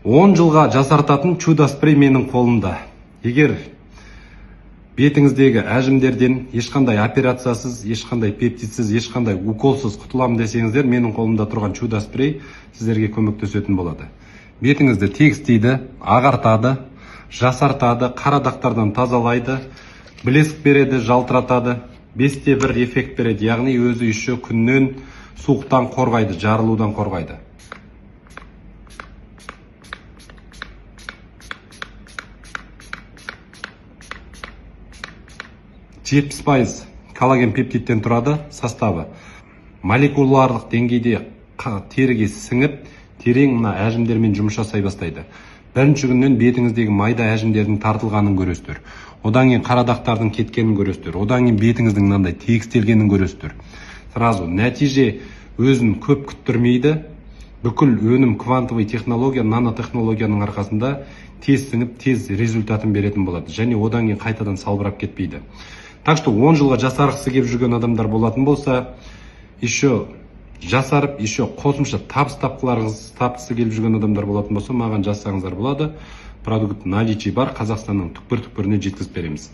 10 жылға жасартатын чудо спрей менің қолымда. Егер бетіңіздегі әжімдерден ешқандай операциясыз, ешқандай пептидсіз, ешқандай уколсыз құтыламын десеңіздер, менің қолымда тұрған чудо спрей сіздерге көмектесетін болады. Бетіңізді тегістейді, ағартады, жасартады, қара дақтардан тазалайды, блеск береді, жалтыратады, 5-те-1 эффект береді, яғни өзі еще күннен, суықтан қорғайды, жарылудан қорғайды. 70% коллаген пептидтен тұрады составы. Молекуларлық деңгейде теріге сіңіп, терең мына әжімдермен жұмыс жасай бастайды. Бірінші күннен бетіңіздегі майда әжімдердің тартылғанын көресіздер. Одан кейін қара дақтардың кеткенін көресіздер. Одан кейін бетіңіздің мынандай тегістелгенін көресіздер. Сразу нәтиже өзін көп күттірмейді. Бүкіл өнім квантовый технология, нанотехнологияның арқасында тез сіңіп, тез результатын беретін болады. Және одан кейін қайтадан салбырап кетпейді. Так что 10 жылға жасарғысы келіп жүрген адамдар болатын болса, еще жасарып, еще қосымша табыс тапқысы келіп жүрген адамдар болатын болса, маған жазсаңыздар болады. Продукт наличие бар, Қазақстанның түкпір-түкпіріне жеткізіп береміз.